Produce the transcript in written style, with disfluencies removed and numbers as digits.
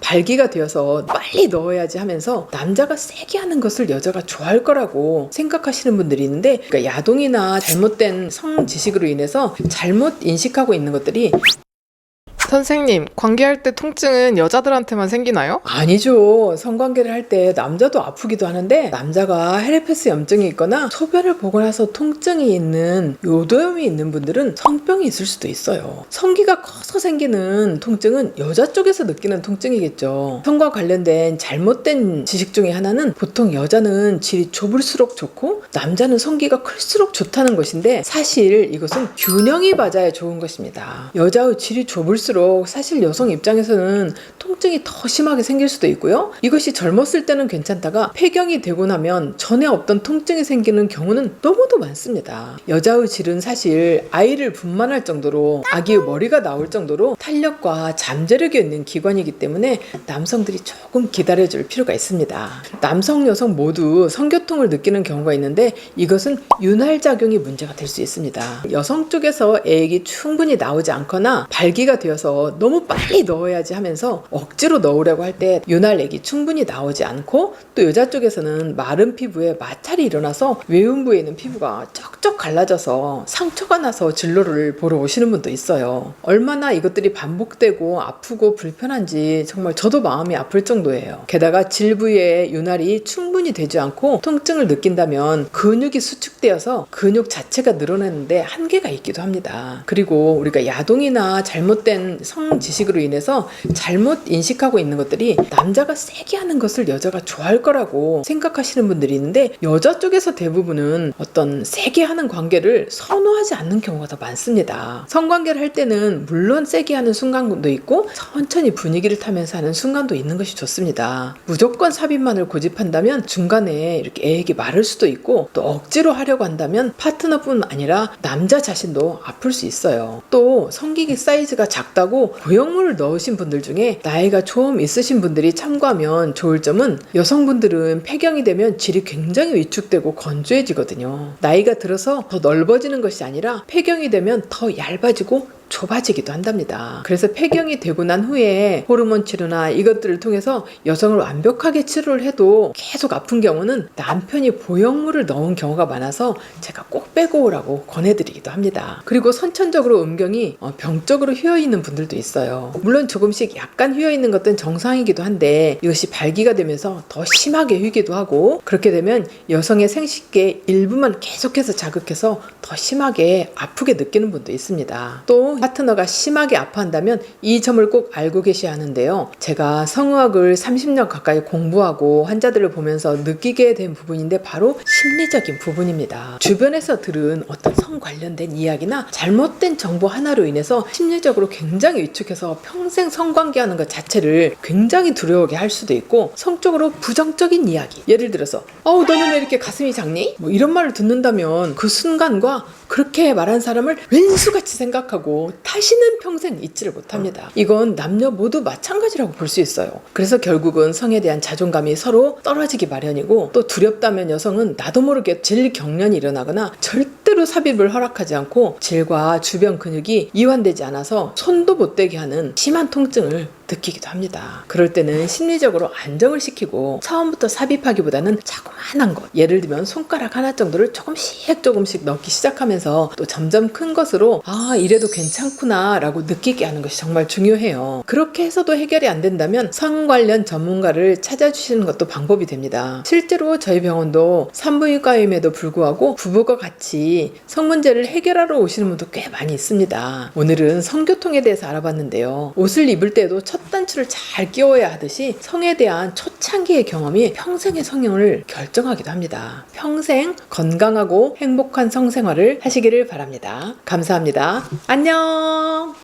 발기가 되어서 빨리 넣어야지 하면서 남자가 세게 하는 것을 여자가 좋아할 거라고 생각하시는 분들이 있는데, 그러니까 야동이나 잘못된 성 지식으로 인해서 잘못 인식하고 있는 것들이. 선생님, 관계할 때 통증은 여자들한테만 생기나요? 아니죠. 성관계를 할 때 남자도 아프기도 하는데, 남자가 헤르페스 염증이 있거나 소변을 보고 나서 통증이 있는 요도염이 있는 분들은 성병이 있을 수도 있어요. 성기가 커서 생기는 통증은 여자 쪽에서 느끼는 통증이겠죠. 성과 관련된 잘못된 지식 중에 하나는, 보통 여자는 질이 좁을수록 좋고 남자는 성기가 클수록 좋다는 것인데, 사실 이것은 균형이 맞아야 좋은 것입니다. 여자의 질이 좁을수록 사실 여성 입장에서는 통증이 더 심하게 생길 수도 있고요. 이것이 젊었을 때는 괜찮다가 폐경이 되고 나면 전에 없던 통증이 생기는 경우는 너무도 많습니다. 여자의 질은 사실 아이를 분만할 정도로, 아기의 머리가 나올 정도로 탄력과 잠재력이 있는 기관이기 때문에 남성들이 조금 기다려줄 필요가 있습니다. 남성, 여성 모두 성교통을 느끼는 경우가 있는데, 이것은 윤활작용이 문제가 될 수 있습니다. 여성 쪽에서 액이 충분히 나오지 않거나 발기가 되어서 너무 빨리 넣어야지 하면서 억지로 넣으려고 할 때 윤활액이 충분히 나오지 않고, 또 여자 쪽에서는 마른 피부에 마찰이 일어나서 외음부에 있는 피부가 쩍쩍 갈라져서 상처가 나서 진료를 보러 오시는 분도 있어요. 얼마나 이것들이 반복되고 아프고 불편한지 정말 저도 마음이 아플 정도예요. 게다가 질 부위에 윤활이 충분히 되지 않고 통증을 느낀다면 근육이 수축되어서 근육 자체가 늘어나는데 한계가 있기도 합니다. 그리고 우리가 야동이나 잘못된 성 지식으로 인해서 잘못 인식하고 있는 것들이, 남자가 세게 하는 것을 여자가 좋아할 거라고 생각하시는 분들이 있는데, 여자 쪽에서 대부분은 어떤 세게 하는 관계를 선호하지 않는 경우가 더 많습니다. 성관계를 할 때는 물론 세게 하는 순간도 있고 천천히 분위기를 타면서 하는 순간도 있는 것이 좋습니다. 무조건 삽입만을 고집한다면 중간에 이렇게 액이 마를 수도 있고, 또 억지로 하려고 한다면 파트너뿐 아니라 남자 자신도 아플 수 있어요. 또 성기기 사이즈가 작다고 보형물을 넣으신 분들 중에 나이가 좀 있으신 분들이 참고하면 좋을 점은, 여성분들은 폐경이 되면 질이 굉장히 위축되고 건조해지거든요. 나이가 들어서 더 넓어지는 것이 아니라 폐경이 되면 더 얇아지고 좁아지기도 한답니다. 그래서 폐경이 되고 난 후에 호르몬 치료나 이것들을 통해서 여성을 완벽하게 치료를 해도 계속 아픈 경우는 남편이 보형물을 넣은 경우가 많아서 제가 꼭 빼고 오라고 권해드리기도 합니다. 그리고 선천적으로 음경이 병적으로 휘어있는 분들도 있어요. 물론 조금씩 약간 휘어있는 것은 정상이기도 한데, 이것이 발기가 되면서 더 심하게 휘기도 하고, 그렇게 되면 여성의 생식계 일부만 계속해서 자극해서 더 심하게 아프게 느끼는 분도 있습니다. 또 파트너가 심하게 아파한다면 이 점을 꼭 알고 계셔야 하는데요. 제가 성의학을 30년 가까이 공부하고 환자들을 보면서 느끼게 된 부분인데, 바로 심리적인 부분입니다. 주변에서 들은 어떤 성 관련된 이야기나 잘못된 정보 하나로 인해서 심리적으로 굉장히 위축해서 평생 성관계하는 것 자체를 굉장히 두려워하게 할 수도 있고, 성적으로 부정적인 이야기, 예를 들어서 너는 왜 이렇게 가슴이 작니? 뭐 이런 말을 듣는다면 그 순간과 그렇게 말한 사람을 왼수같이 생각하고 다시는 평생 잊지를 못합니다. 이건 남녀 모두 마찬가지라고 볼 수 있어요. 그래서 결국은 성에 대한 자존감이 서로 떨어지기 마련이고, 또 두렵다면 여성은 나도 모르게 질 경련이 일어나거나 절대로 삽입을 허락하지 않고 질과 주변 근육이 이완되지 않아서 손도 못 대게 하는 심한 통증을 느끼기도 합니다. 그럴 때는 심리적으로 안정을 시키고 처음부터 삽입하기보다는 자그마한 것, 예를 들면 손가락 하나 정도를 조금씩 넣기 시작하면서 또 점점 큰 것으로 이래도 괜찮구나 라고 느끼게 하는 것이 정말 중요해요. 그렇게 해서도 해결이 안 된다면 성 관련 전문가를 찾아주시는 것도 방법이 됩니다. 실제로 저희 병원도 산부인과임에도 불구하고 부부가 같이 성 문제를 해결하러 오시는 분도 꽤 많이 있습니다. 오늘은 성교통에 대해서 알아봤는데요. 옷을 입을 때도 첫 단추를 잘 끼워야 하듯이 성에 대한 초창기의 경험이 평생의 성형을 결정하기도 합니다. 평생 건강하고 행복한 성생활을 하시기를 바랍니다. 감사합니다. 안녕.